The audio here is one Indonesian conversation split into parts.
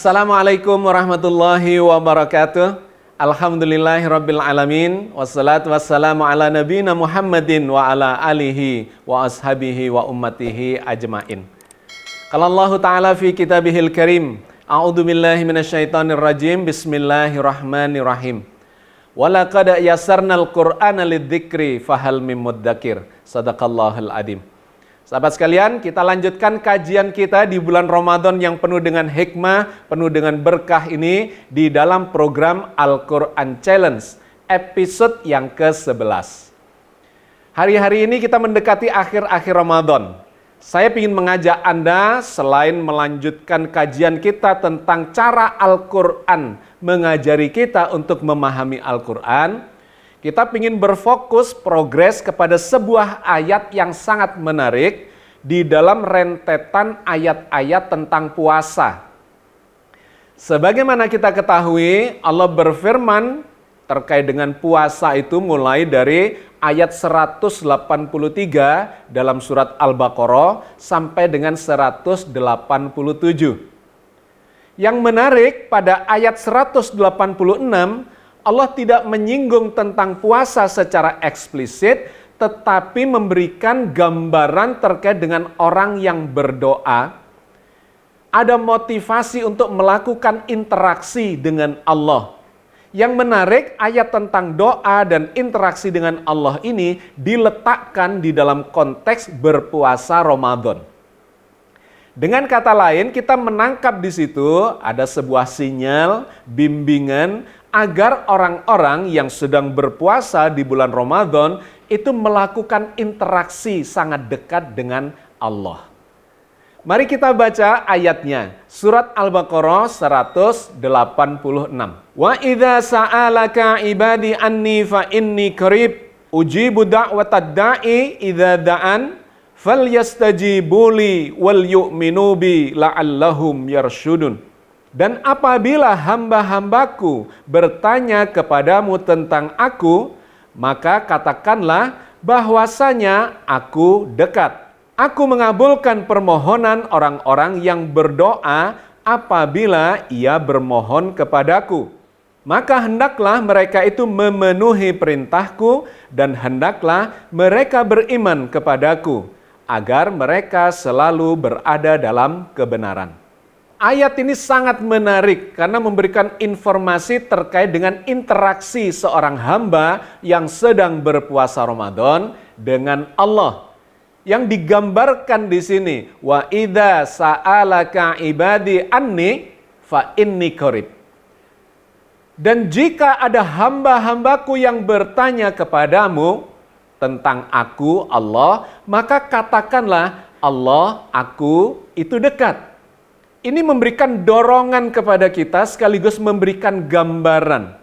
Assalamualaikum warahmatullahi wabarakatuh. Alhamdulillahirabbil alamin. Wassalatu wassalamu ala nabiyina Muhammadin wa ala alihi wa ashabihi wa ummatihi ajmain. Qala Allah Ta'ala fi kitabihil karim. A'udzu billahi minasyaitonir rajim. Bismillahirrahmanirrahim. Walaqad yassarnal Qur'ana lidzikri fahal mim mudzakir. Shadaqallahul adzim. Sahabat sekalian, kita lanjutkan kajian kita di bulan Ramadan yang penuh dengan hikmah, penuh dengan berkah ini di dalam program Al-Quran Challenge, episode yang ke-11. Hari-hari ini kita mendekati akhir-akhir Ramadan. Saya ingin mengajak Anda, selain melanjutkan kajian kita tentang cara Al-Quran mengajari kita untuk memahami Al-Quran, kita ingin berfokus progres kepada sebuah ayat yang sangat menarik di dalam rentetan ayat-ayat tentang puasa. Sebagaimana kita ketahui, Allah berfirman terkait dengan puasa itu mulai dari ayat 183 dalam surat Al-Baqarah sampai dengan 187. Yang menarik pada ayat 186, Allah tidak menyinggung tentang puasa secara eksplisit, tetapi memberikan gambaran terkait dengan orang yang berdoa. Ada motivasi untuk melakukan interaksi dengan Allah. Yang menarik, ayat tentang doa dan interaksi dengan Allah ini diletakkan di dalam konteks berpuasa Ramadan. Dengan kata lain, kita menangkap di situ ada sebuah sinyal, bimbingan, agar orang-orang yang sedang berpuasa di bulan Ramadan itu melakukan interaksi sangat dekat dengan Allah. Mari kita baca ayatnya. Surat Al-Baqarah 186. Wa idza sa'alaka ibadi anni fa inni qarib ujibu da'watad da'i idza da'an falyastajibuli wal yu'minu bi la'allahum yarshudun. Dan apabila hamba-hambaku bertanya kepadamu tentang aku, maka katakanlah bahwasanya aku dekat. Aku mengabulkan permohonan orang-orang yang berdoa apabila ia bermohon kepadaku. Maka hendaklah mereka itu memenuhi perintahku dan hendaklah mereka beriman kepadaku, agar mereka selalu berada dalam kebenaran. Ayat ini sangat menarik karena memberikan informasi terkait dengan interaksi seorang hamba yang sedang berpuasa Ramadan dengan Allah. Yang digambarkan di sini, wa idza sa'alaka ibadi anni fa inni qarib. Dan jika ada hamba-hambaku yang bertanya kepadamu tentang aku, Allah, maka katakanlah, Allah, aku itu dekat. Ini memberikan dorongan kepada kita sekaligus memberikan gambaran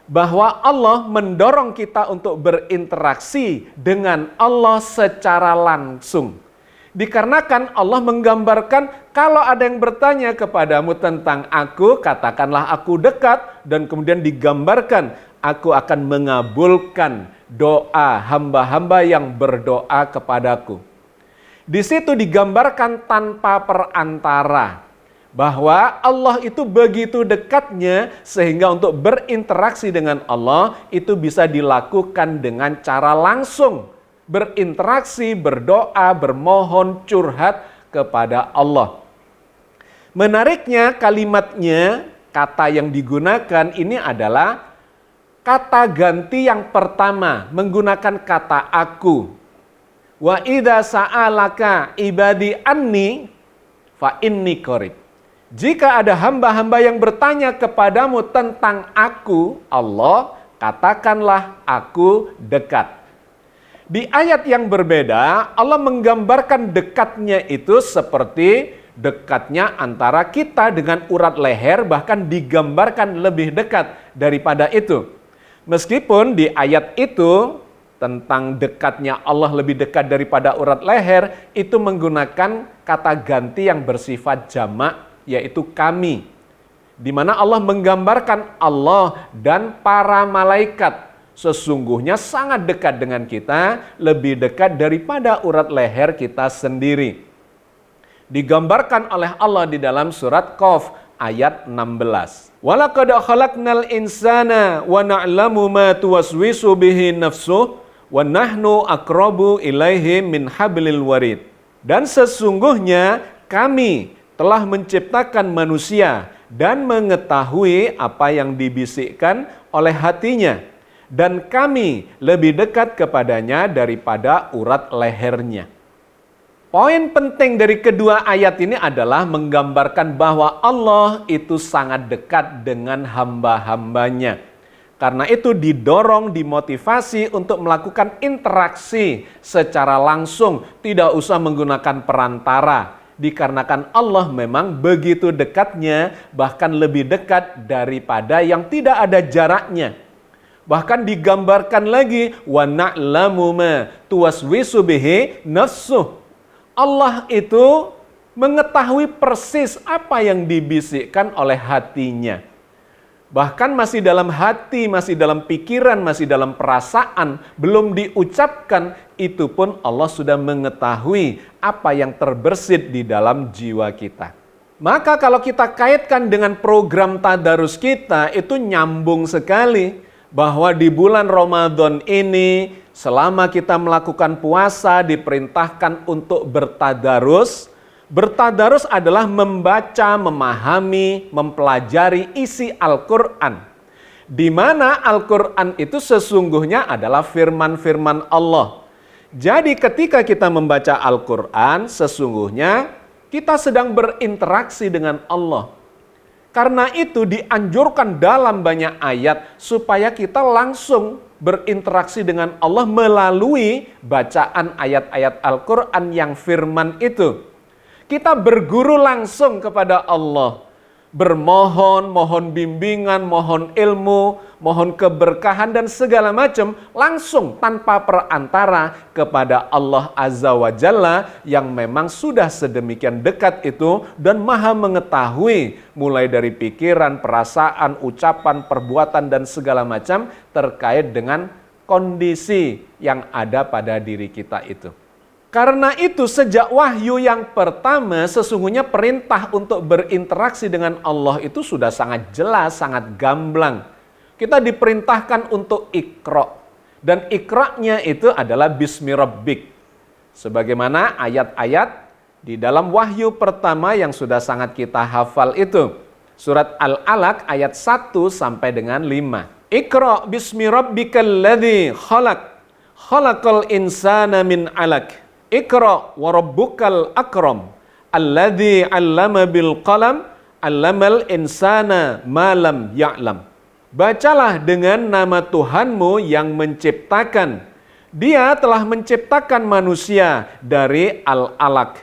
bahwa Allah mendorong kita untuk berinteraksi dengan Allah secara langsung. Dikarenakan Allah menggambarkan kalau ada yang bertanya kepadamu tentang aku, katakanlah aku dekat, dan kemudian digambarkan aku akan mengabulkan doa hamba-hamba yang berdoa kepadaku. Di situ digambarkan tanpa perantara. Bahwa Allah itu begitu dekatnya sehingga untuk berinteraksi dengan Allah itu bisa dilakukan dengan cara langsung. Berinteraksi, berdoa, bermohon, curhat kepada Allah. Menariknya kalimatnya, kata yang digunakan ini adalah kata ganti yang pertama menggunakan kata aku. Wa idza sa'alaka ibadi anni fa inni qarib. Jika ada hamba-hamba yang bertanya kepadamu tentang aku, Allah, katakanlah aku dekat. Di ayat yang berbeda, Allah menggambarkan dekatnya itu seperti dekatnya antara kita dengan urat leher, bahkan digambarkan lebih dekat daripada itu. Meskipun di ayat itu tentang dekatnya Allah lebih dekat daripada urat leher, itu menggunakan kata ganti yang bersifat jamak, yaitu kami. Di mana Allah menggambarkan Allah dan para malaikat sesungguhnya sangat dekat dengan kita, lebih dekat daripada urat leher kita sendiri. Digambarkan oleh Allah di dalam surat Qaf ayat 16. Walaqad khalaqnal insana wa na'lamu ma tuwaswisu bihi nafsuh wa nahnu aqrabu ilaihi min hablil warid. Dan sesungguhnya kami telah menciptakan manusia dan mengetahui apa yang dibisikkan oleh hatinya, dan kami lebih dekat kepadanya daripada urat lehernya. Poin penting dari kedua ayat ini adalah menggambarkan bahwa Allah itu sangat dekat dengan hamba-hambanya. Karena itu didorong, dimotivasi untuk melakukan interaksi secara langsung, tidak usah menggunakan perantara. Dikarenakan Allah memang begitu dekatnya, bahkan lebih dekat daripada yang tidak ada jaraknya. Bahkan digambarkan lagi, wa na'lamu ma tuwaswisu bihi nafsuh. Allah itu mengetahui persis apa yang dibisikkan oleh hatinya. Bahkan masih dalam hati, masih dalam pikiran, masih dalam perasaan, belum diucapkan, itu pun Allah sudah mengetahui apa yang terbersit di dalam jiwa kita. Maka kalau kita kaitkan dengan program tadarus kita, itu nyambung sekali. Bahwa di bulan Ramadan ini, selama kita melakukan puasa, diperintahkan untuk bertadarus. Bertadarus adalah membaca, memahami, mempelajari isi Al-Quran. Di mana Al-Quran itu sesungguhnya adalah firman-firman Allah. Jadi ketika kita membaca Al-Quran, sesungguhnya kita sedang berinteraksi dengan Allah. Karena itu dianjurkan dalam banyak ayat supaya kita langsung berinteraksi dengan Allah melalui bacaan ayat-ayat Al-Quran yang firman itu. Kita berguru langsung kepada Allah. Bermohon, mohon bimbingan, mohon ilmu, mohon keberkahan dan segala macam langsung tanpa perantara kepada Allah Azza wa Jalla yang memang sudah sedemikian dekat itu dan maha mengetahui mulai dari pikiran, perasaan, ucapan, perbuatan dan segala macam terkait dengan kondisi yang ada pada diri kita itu. Karena itu sejak wahyu yang pertama sesungguhnya perintah untuk berinteraksi dengan Allah itu sudah sangat jelas, sangat gamblang. Kita diperintahkan untuk Iqra. Dan Iqra-nya itu adalah Bismi Rabbik. Sebagaimana ayat-ayat di dalam wahyu pertama yang sudah sangat kita hafal itu. Surat Al-Alaq ayat 1 sampai dengan 5. Iqra bismi rabbikal ladzi khalaq. Khalaqal insana min 'alaq. Iqra wa rabbukal akram alladzi 'allama bil qalam 'allamal insana ma lam ya'lam. Bacalah dengan nama Tuhanmu yang menciptakan. Dia telah menciptakan manusia dari al-alaq.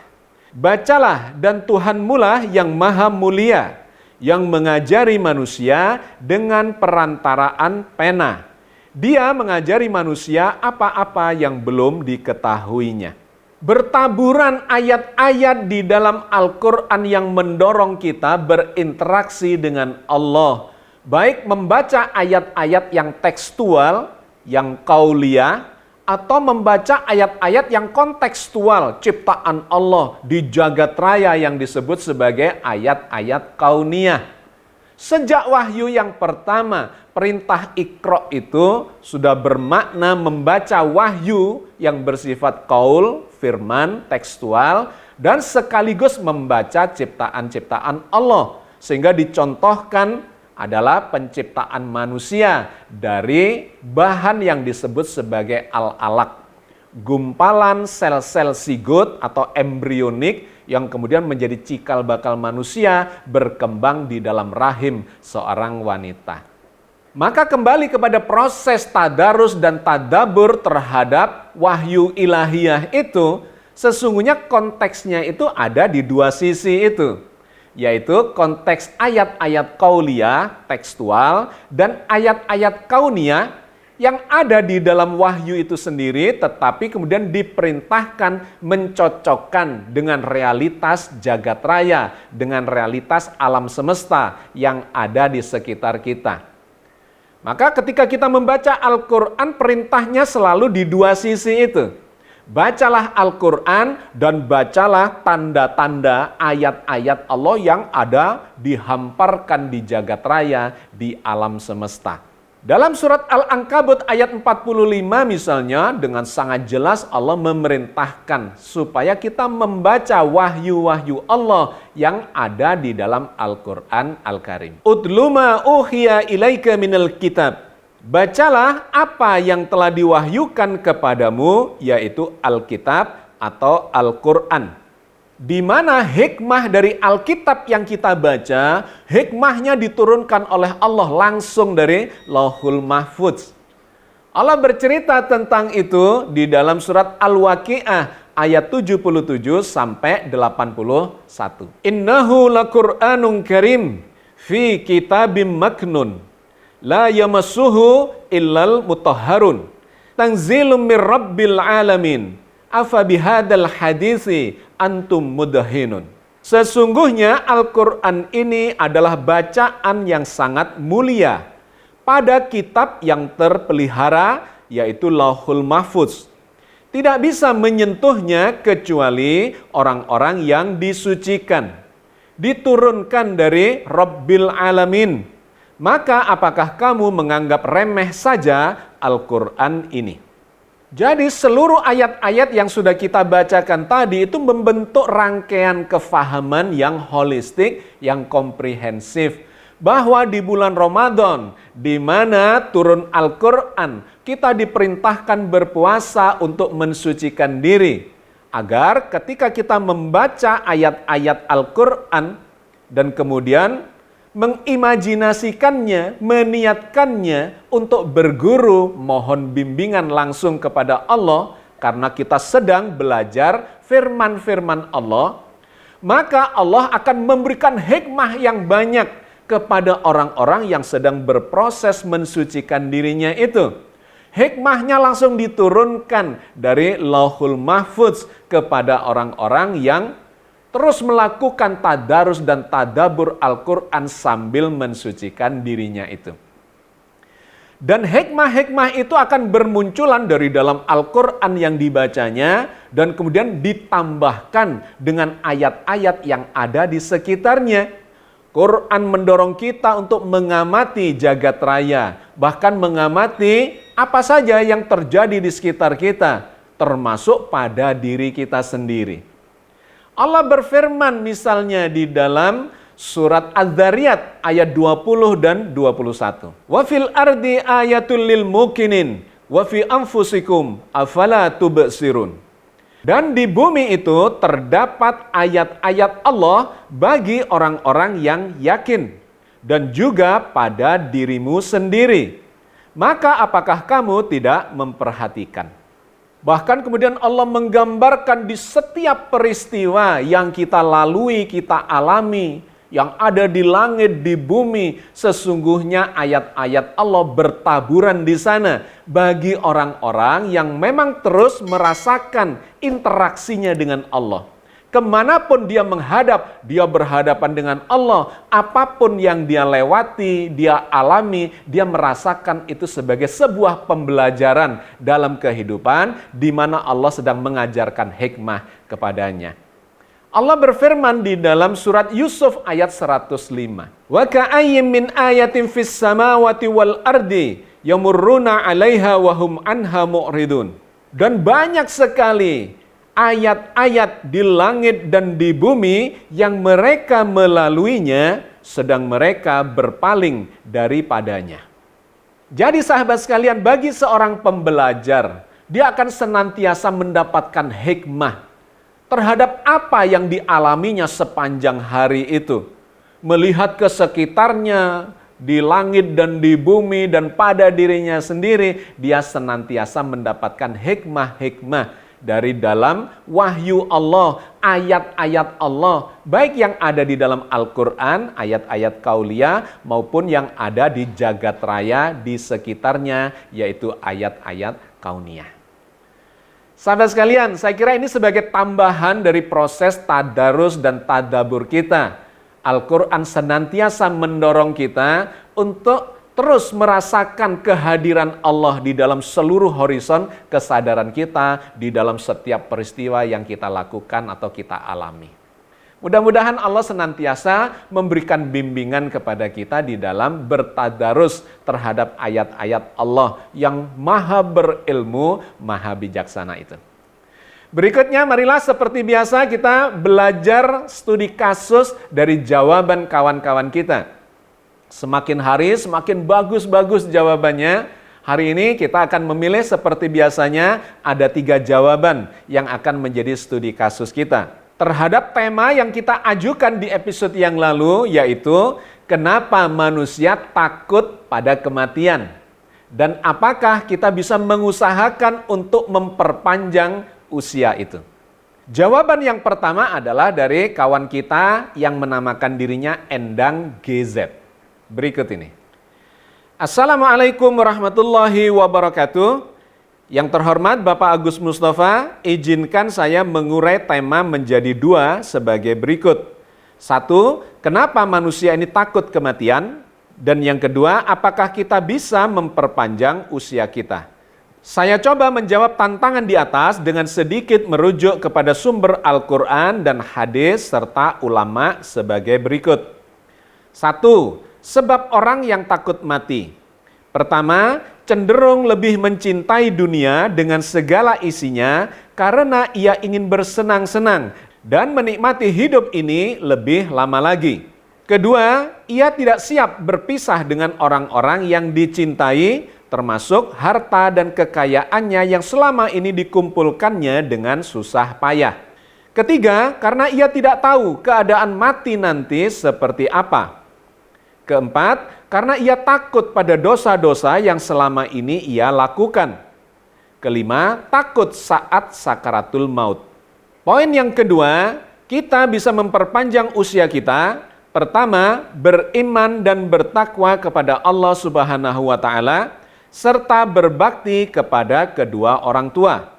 Bacalah dan Tuhanmu lah yang maha mulia yang mengajari manusia dengan perantaraan pena. Dia mengajari manusia apa-apa yang belum diketahuinya. Bertaburan ayat-ayat di dalam Al-Quran yang mendorong kita berinteraksi dengan Allah. Baik membaca ayat-ayat yang tekstual, yang qauliyah, atau membaca ayat-ayat yang kontekstual, ciptaan Allah di jagat raya yang disebut sebagai ayat-ayat kauniyah. Sejak wahyu yang pertama, perintah Iqra itu sudah bermakna membaca wahyu yang bersifat qaul, firman, tekstual, dan sekaligus membaca ciptaan-ciptaan Allah. Sehingga dicontohkan adalah penciptaan manusia dari bahan yang disebut sebagai al-alaq. Gumpalan sel-sel sigot atau embrionik yang kemudian menjadi cikal bakal manusia berkembang di dalam rahim seorang wanita. Maka kembali kepada proses tadarus dan tadabur terhadap wahyu ilahiyah itu, sesungguhnya konteksnya itu ada di dua sisi itu. yaitu konteks ayat-ayat qauliyah, tekstual, dan ayat-ayat kauniyah yang ada di dalam wahyu itu sendiri, tetapi kemudian diperintahkan mencocokkan dengan realitas jagat raya, dengan realitas alam semesta yang ada di sekitar kita. Maka ketika kita membaca Al-Quran, perintahnya selalu di dua sisi itu. Bacalah Al-Quran dan bacalah tanda-tanda ayat-ayat Allah yang ada dihamparkan di jagat raya, di alam semesta. Dalam surat Al-Ankabut ayat 45 misalnya, dengan sangat jelas Allah memerintahkan supaya kita membaca wahyu-wahyu Allah yang ada di dalam Al-Quran Al-Karim. Utlu ma uhiya ilaika minal kitab. Bacalah apa yang telah diwahyukan kepadamu, yaitu Alkitab atau Al-Quran. Di mana hikmah dari Alkitab yang kita baca, hikmahnya diturunkan oleh Allah langsung dari Lauhul Mahfudz. Allah bercerita tentang itu di dalam surat Al-Waqi'ah ayat 77 sampai 81. Innahu laqur'anun karim fi kitabim maknun. La yamassuhu illal mutahharun. Tanzilum mir rabbil alamin. Afa bihadzal hadisi antum mudhinun. Sesungguhnya Al-Quran ini adalah bacaan yang sangat mulia pada kitab yang terpelihara, yaitu Lauhul Mahfudz. Tidak bisa menyentuhnya kecuali orang-orang yang disucikan. Diturunkan dari Rabbil Alamin. Maka apakah kamu menganggap remeh saja Al-Quran ini? Jadi seluruh ayat-ayat yang sudah kita bacakan tadi itu membentuk rangkaian kefahaman yang holistik, yang komprehensif. Bahwa di bulan Ramadan, di mana turun Al-Quran, kita diperintahkan berpuasa untuk mensucikan diri. Agar ketika kita membaca ayat-ayat Al-Quran dan kemudian mengimajinasikannya, meniatkannya untuk berguru, mohon bimbingan langsung kepada Allah, karena kita sedang belajar firman-firman Allah, maka Allah akan memberikan hikmah yang banyak kepada orang-orang yang sedang berproses mensucikan dirinya itu. Hikmahnya langsung diturunkan dari Lauhul Mahfudz kepada orang-orang yang terus melakukan tadarus dan tadabur Al-Quran sambil mensucikan dirinya itu. Dan hikmah-hikmah itu akan bermunculan dari dalam Al-Quran yang dibacanya dan kemudian ditambahkan dengan ayat-ayat yang ada di sekitarnya. Quran mendorong kita untuk mengamati jagat raya, bahkan mengamati apa saja yang terjadi di sekitar kita, termasuk pada diri kita sendiri. Allah berfirman misalnya di dalam surat Az-Zariyat ayat 20 dan 21. Wa fil ardi ayatul lil mukinin wa fi anfusikum afala tubsirun. Dan di bumi itu terdapat ayat-ayat Allah bagi orang-orang yang yakin dan juga pada dirimu sendiri. Maka apakah kamu tidak memperhatikan? Bahkan kemudian Allah menggambarkan di setiap peristiwa yang kita lalui, kita alami, yang ada di langit, di bumi, sesungguhnya ayat-ayat Allah bertaburan di sana bagi orang-orang yang memang terus merasakan interaksinya dengan Allah. Kemanapun dia menghadap, dia berhadapan dengan Allah. Apapun yang dia lewati, dia alami, dia merasakan itu sebagai sebuah pembelajaran dalam kehidupan di mana Allah sedang mengajarkan hikmah kepadanya. Allah berfirman di dalam surat Yusuf ayat 105. Wa ka'ayyim min ayatin fis samawati wal ardi yamurruna 'alaiha wa hum anha mu'ridun. Dan banyak sekali ayat-ayat di langit dan di bumi yang mereka melaluinya sedang mereka berpaling daripadanya. Jadi sahabat sekalian, bagi seorang pembelajar, dia akan senantiasa mendapatkan hikmah terhadap apa yang dialaminya sepanjang hari itu. Melihat ke sekitarnya, di langit dan di bumi dan pada dirinya sendiri, dia senantiasa mendapatkan hikmah-hikmah dari dalam wahyu Allah, ayat-ayat Allah, baik yang ada di dalam Al-Quran, ayat-ayat kauliyah, maupun yang ada di jagat raya di sekitarnya, yaitu ayat-ayat kauniyah. Sahabat sekalian, saya kira ini sebagai tambahan dari proses tadarus dan tadabur kita. Al-Quran senantiasa mendorong kita untuk terus merasakan kehadiran Allah di dalam seluruh horizon kesadaran kita, di dalam setiap peristiwa yang kita lakukan atau kita alami. Mudah-mudahan Allah senantiasa memberikan bimbingan kepada kita di dalam bertadarus terhadap ayat-ayat Allah yang maha berilmu, maha bijaksana itu. Berikutnya, marilah seperti biasa kita belajar studi kasus dari jawaban kawan-kawan kita. Semakin hari semakin bagus-bagus jawabannya. Hari ini kita akan memilih seperti biasanya ada 3 jawaban yang akan menjadi studi kasus kita. Terhadap tema yang kita ajukan di episode yang lalu, yaitu kenapa manusia takut pada kematian. Dan apakah kita bisa mengusahakan untuk memperpanjang usia itu. Jawaban yang pertama adalah dari kawan kita yang menamakan dirinya Endang GZ. Berikut ini. Assalamualaikum warahmatullahi wabarakatuh. Yang terhormat Bapak Agus Mustafa, izinkan saya mengurai tema menjadi 2 sebagai berikut. 1, kenapa manusia ini takut kematian? Dan yang kedua, apakah kita bisa memperpanjang usia kita? Saya coba menjawab tantangan di atas dengan sedikit merujuk kepada sumber Al-Quran dan hadis serta ulama sebagai berikut. 1. Sebab orang yang takut mati. Pertama, cenderung lebih mencintai dunia dengan segala isinya karena ia ingin bersenang-senang dan menikmati hidup ini lebih lama lagi. Kedua, ia tidak siap berpisah dengan orang-orang yang dicintai, termasuk harta dan kekayaannya yang selama ini dikumpulkannya dengan susah payah. Ketiga, karena ia tidak tahu keadaan mati nanti seperti apa. Keempat, karena ia takut pada dosa-dosa yang selama ini ia lakukan. Kelima, takut saat sakaratul maut. Poin yang kedua, kita bisa memperpanjang usia kita. Pertama, beriman dan bertakwa kepada Allah Subhanahu wa Ta'ala, serta berbakti kepada kedua orang tua.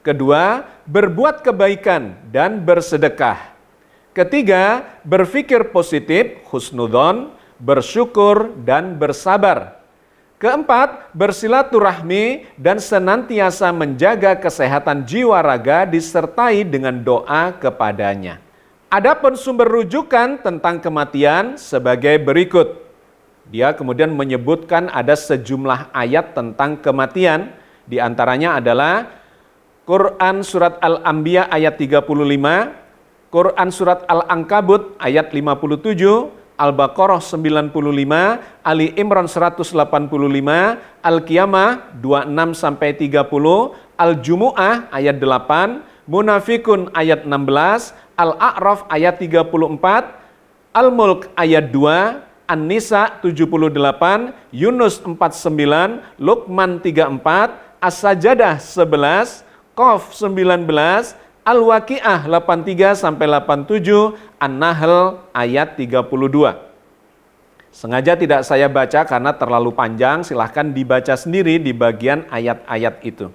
Kedua, berbuat kebaikan dan bersedekah. Ketiga, berpikir positif, husnudzon, bersyukur dan bersabar. Keempat, bersilaturahmi dan senantiasa menjaga kesehatan jiwa raga disertai dengan doa kepadanya. Adapun sumber rujukan tentang kematian sebagai berikut. Dia kemudian menyebutkan ada sejumlah ayat tentang kematian, di antaranya adalah Quran Surat Al-Anbiya ayat 35, Quran Surat Al-Ankabut ayat 57, Al-Baqarah 95, Ali Imran 185, Al-Qiyamah 26-30, Al-Jumu'ah ayat 8, Munafikun ayat 16, Al-A'raf ayat 34, Al-Mulk ayat 2, An-Nisa 78, Yunus 49, Luqman 34, As-Sajadah 11, Qaf 19, Al-Waqi'ah 83-87, An-Nahl ayat 32. Sengaja tidak saya baca karena terlalu panjang, silahkan dibaca sendiri di bagian ayat-ayat itu.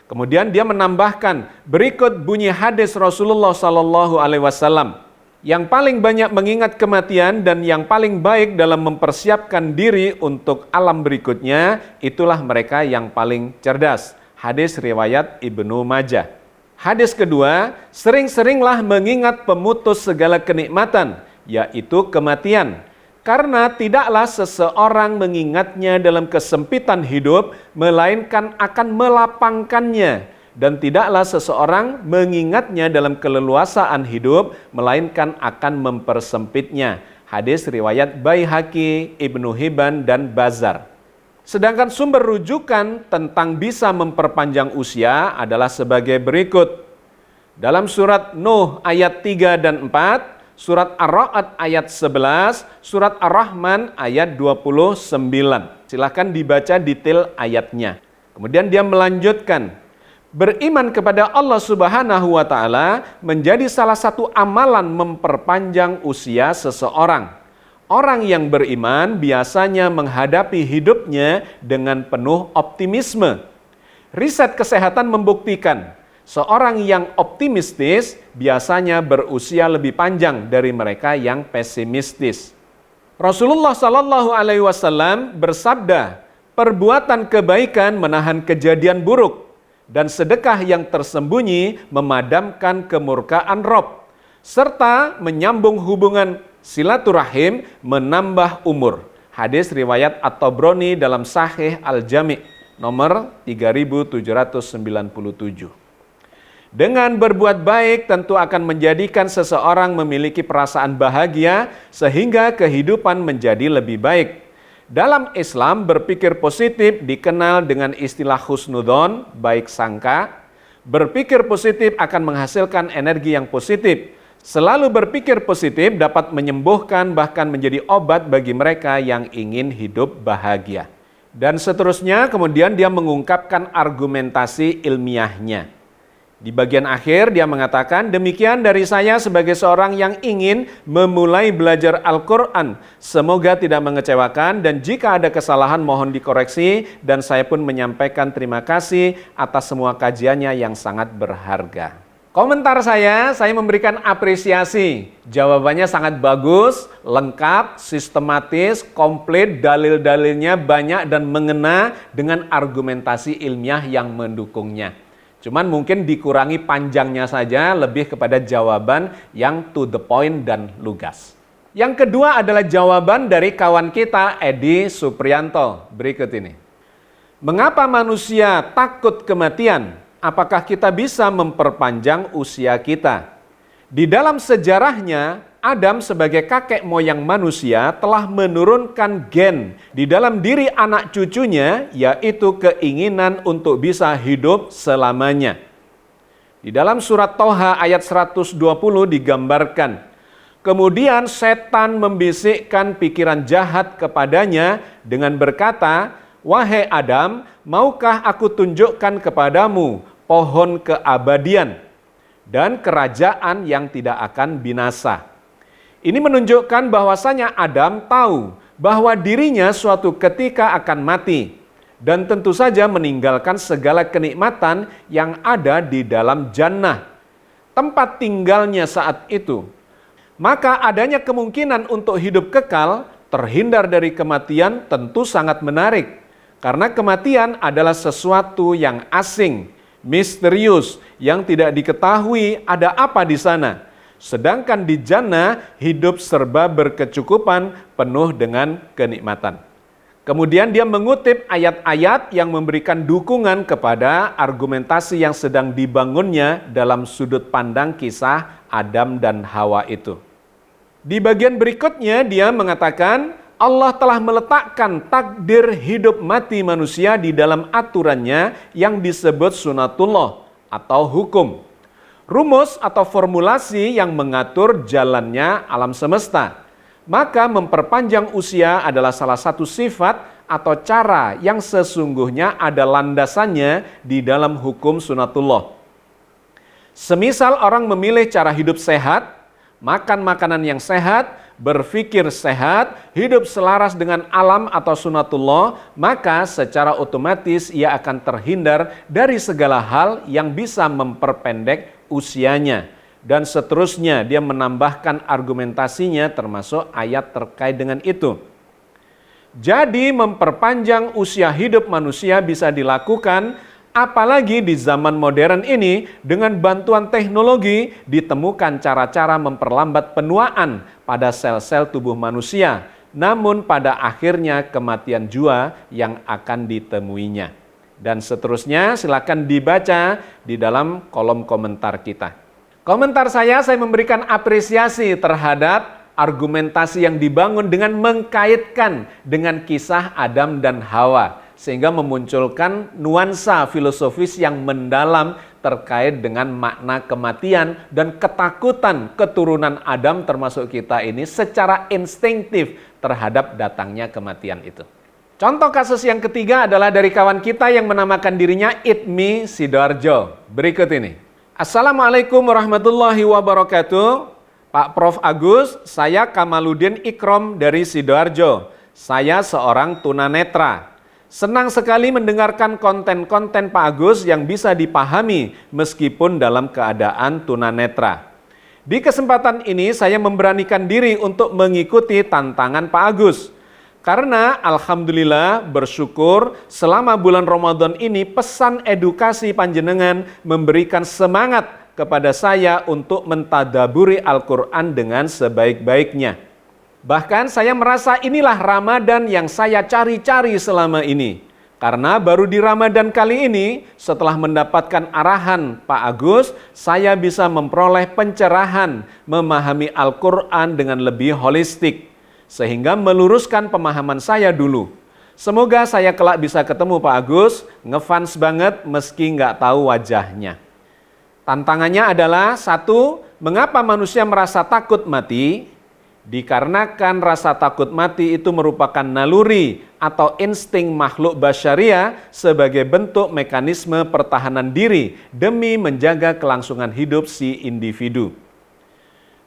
Kemudian dia menambahkan, berikut bunyi hadis Rasulullah SAW. Yang paling banyak mengingat kematian dan yang paling baik dalam mempersiapkan diri untuk alam berikutnya, itulah mereka yang paling cerdas. Hadis riwayat Ibnu Majah. Hadis kedua, sering-seringlah mengingat pemutus segala kenikmatan, yaitu kematian. Karena tidaklah seseorang mengingatnya dalam kesempitan hidup, melainkan akan melapangkannya. Dan tidaklah seseorang mengingatnya dalam keleluasaan hidup, melainkan akan mempersempitnya. Hadis riwayat Baihaqi, Ibnu Hibban, dan Bazar. Sedangkan sumber rujukan tentang bisa memperpanjang usia adalah sebagai berikut. Dalam surat Nuh ayat 3 dan 4, surat Ar-Ra'd ayat 11, surat Ar-Rahman ayat 29. Silahkan dibaca detail ayatnya. Kemudian dia melanjutkan, Beriman kepada Allah Subhanahu wa Ta'ala menjadi salah satu amalan memperpanjang usia seseorang. Orang yang beriman biasanya menghadapi hidupnya dengan penuh optimisme. Riset kesehatan membuktikan seorang yang optimistis biasanya berusia lebih panjang dari mereka yang pesimistis. Rasulullah Shallallahu Alaihi Wasallam bersabda, perbuatan kebaikan menahan kejadian buruk dan sedekah yang tersembunyi memadamkan kemurkaan Rob, serta menyambung hubungan silaturahim menambah umur. Hadis riwayat At-Tabrani dalam Sahih Al-Jami' nomor 3797. Dengan berbuat baik tentu akan menjadikan seseorang memiliki perasaan bahagia sehingga kehidupan menjadi lebih baik. Dalam Islam, berpikir positif dikenal dengan istilah husnudzon, baik sangka. Berpikir positif akan menghasilkan energi yang positif. Selalu berpikir positif dapat menyembuhkan bahkan menjadi obat bagi mereka yang ingin hidup bahagia. Dan seterusnya, kemudian dia mengungkapkan argumentasi ilmiahnya. Di bagian akhir dia mengatakan, demikian dari saya sebagai seorang yang ingin memulai belajar Al-Quran. Semoga tidak mengecewakan dan jika ada kesalahan mohon dikoreksi dan saya pun menyampaikan terima kasih atas semua kajiannya yang sangat berharga. Komentar saya memberikan apresiasi. Jawabannya sangat bagus, lengkap, sistematis, komplit, dalil-dalilnya banyak dan mengena dengan argumentasi ilmiah yang mendukungnya. Cuman mungkin dikurangi panjangnya saja, lebih kepada jawaban yang to the point dan lugas. Yang kedua adalah jawaban dari kawan kita Edi Suprianto. Berikut ini. Mengapa manusia takut kematian? Apakah kita bisa memperpanjang usia kita? Di dalam sejarahnya, Adam sebagai kakek moyang manusia telah menurunkan gen di dalam diri anak cucunya, yaitu keinginan untuk bisa hidup selamanya. Di dalam surat Toha ayat 120 digambarkan, kemudian setan membisikkan pikiran jahat kepadanya dengan berkata, wahai Adam, maukah aku tunjukkan kepadamu pohon keabadian dan kerajaan yang tidak akan binasa. Ini menunjukkan bahwasanya Adam tahu bahwa dirinya suatu ketika akan mati dan tentu saja meninggalkan segala kenikmatan yang ada di dalam jannah, tempat tinggalnya saat itu. Maka adanya kemungkinan untuk hidup kekal, terhindar dari kematian tentu sangat menarik. Karena kematian adalah sesuatu yang asing, misterius, yang tidak diketahui ada apa di sana. Sedangkan di jannah hidup serba berkecukupan, penuh dengan kenikmatan. Kemudian dia mengutip ayat-ayat yang memberikan dukungan kepada argumentasi yang sedang dibangunnya dalam sudut pandang kisah Adam dan Hawa itu. Di bagian berikutnya dia mengatakan, Allah telah meletakkan takdir hidup mati manusia di dalam aturannya yang disebut sunatullah atau hukum. Rumus atau formulasi yang mengatur jalannya alam semesta. Maka memperpanjang usia adalah salah satu sifat atau cara yang sesungguhnya ada landasannya di dalam hukum sunatullah. Semisal orang memilih cara hidup sehat, makan makanan yang sehat, berpikir sehat, hidup selaras dengan alam atau sunatullah, maka secara otomatis ia akan terhindar dari segala hal yang bisa memperpendek usianya. Dan seterusnya dia menambahkan argumentasinya termasuk ayat terkait dengan itu. Jadi memperpanjang usia hidup manusia bisa dilakukan apalagi di zaman modern ini dengan bantuan teknologi ditemukan cara-cara memperlambat penuaan pada sel-sel tubuh manusia. Namun pada akhirnya kematian jua yang akan ditemuinya. Dan seterusnya silakan dibaca di dalam kolom komentar kita. Komentar saya memberikan apresiasi terhadap argumentasi yang dibangun dengan mengkaitkan dengan kisah Adam dan Hawa. Sehingga memunculkan nuansa filosofis yang mendalam terkait dengan makna kematian dan ketakutan keturunan Adam termasuk kita ini secara instinktif terhadap datangnya kematian itu. Contoh kasus yang ketiga adalah dari kawan kita yang menamakan dirinya Itmi Sidoarjo. Berikut ini. Assalamualaikum warahmatullahi wabarakatuh. Pak Prof. Agus, saya Kamaluddin Ikrom dari Sidoarjo. Saya seorang tunanetra. Senang sekali mendengarkan konten-konten Pak Agus yang bisa dipahami meskipun dalam keadaan tunanetra. Di kesempatan ini saya memberanikan diri untuk mengikuti tantangan Pak Agus. Karena alhamdulillah bersyukur selama bulan Ramadan ini pesan edukasi panjenengan memberikan semangat kepada saya untuk mentadaburi Al-Quran dengan sebaik-baiknya. Bahkan saya merasa inilah Ramadan yang saya cari-cari selama ini. Karena baru di Ramadan kali ini setelah mendapatkan arahan Pak Agus, saya bisa memperoleh pencerahan memahami Al-Quran dengan lebih holistik. Sehingga meluruskan pemahaman saya dulu. Semoga saya kelak bisa ketemu Pak Agus, ngefans banget meski nggak tahu wajahnya. Tantangannya adalah, 1, mengapa manusia merasa takut mati? Dikarenakan rasa takut mati itu merupakan naluri atau insting makhluk basyariah sebagai bentuk mekanisme pertahanan diri demi menjaga kelangsungan hidup si individu.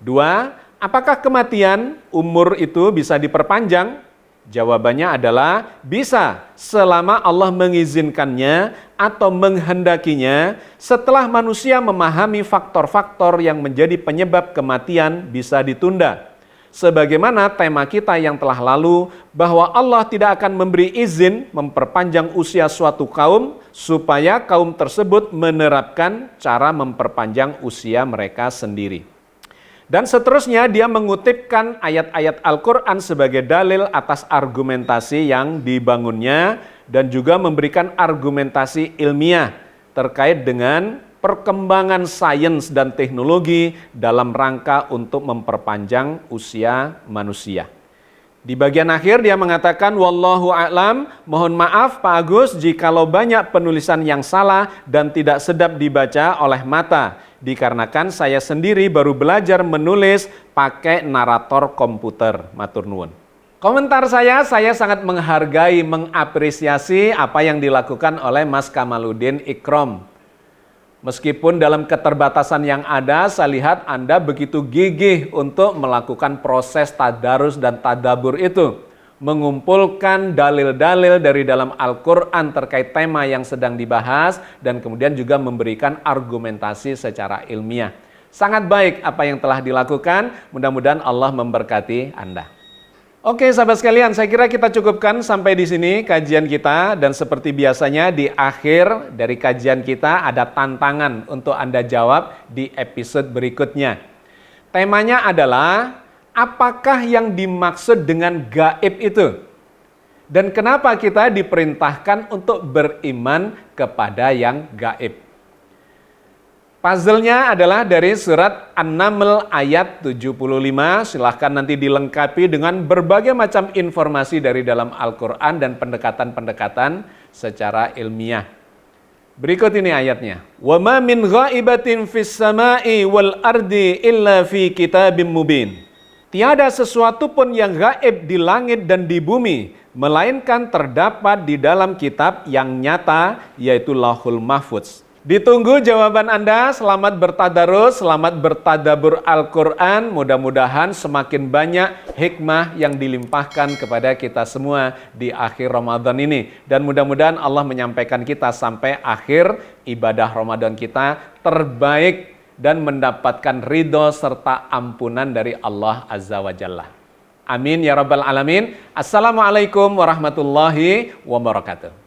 2, apakah kematian, umur itu bisa diperpanjang? Jawabannya adalah bisa selama Allah mengizinkannya atau menghendakinya setelah manusia memahami faktor-faktor yang menjadi penyebab kematian bisa ditunda. Sebagaimana tema kita yang telah lalu bahwa Allah tidak akan memberi izin memperpanjang usia suatu kaum supaya kaum tersebut menerapkan cara memperpanjang usia mereka sendiri. Dan seterusnya dia mengutipkan ayat-ayat Al-Quran sebagai dalil atas argumentasi yang dibangunnya dan juga memberikan argumentasi ilmiah terkait dengan perkembangan sains dan teknologi dalam rangka untuk memperpanjang usia manusia. Di bagian akhir dia mengatakan, wallahu a'lam, mohon maaf Pak Agus jikalau banyak penulisan yang salah dan tidak sedap dibaca oleh mata. Dikarenakan saya sendiri baru belajar menulis pakai narator komputer. Matur nuwun. Komentar saya sangat menghargai, mengapresiasi apa yang dilakukan oleh Mas Kamaluddin Ikrom. Meskipun dalam keterbatasan yang ada, saya lihat Anda begitu gigih untuk melakukan proses tadarus dan tadabur itu. Mengumpulkan dalil-dalil dari dalam Al-Quran terkait tema yang sedang dibahas dan kemudian juga memberikan argumentasi secara ilmiah. Sangat baik apa yang telah dilakukan, mudah-mudahan Allah memberkati Anda. Oke sahabat sekalian, saya kira kita cukupkan sampai di sini kajian kita dan seperti biasanya di akhir dari kajian kita ada tantangan untuk Anda jawab di episode berikutnya. Temanya adalah apakah yang dimaksud dengan gaib itu? Dan kenapa kita diperintahkan untuk beriman kepada yang gaib? Puzzle-nya adalah dari surat An-Naml ayat 75, silahkan nanti dilengkapi dengan berbagai macam informasi dari dalam Al-Quran dan pendekatan-pendekatan secara ilmiah. Berikut ini ayatnya. وَمَا مِنْ غَائِبَةٍ فِي السَّمَاءِ وَالْأَرْضِ إِلَّا فِي كِتَابٍ مُبِينٍ. Tiada sesuatu pun yang gaib di langit dan di bumi, melainkan terdapat di dalam kitab yang nyata, yaitu Lauhul Mahfudz. Ditunggu jawaban Anda, selamat bertadarus, selamat bertadabur Al-Quran, mudah-mudahan semakin banyak hikmah yang dilimpahkan kepada kita semua di akhir Ramadan ini. Dan mudah-mudahan Allah menyampaikan kita sampai akhir ibadah Ramadan kita terbaik dan mendapatkan ridho serta ampunan dari Allah Azza wa Jalla. Amin ya Rabbal Alamin. Assalamualaikum warahmatullahi wabarakatuh.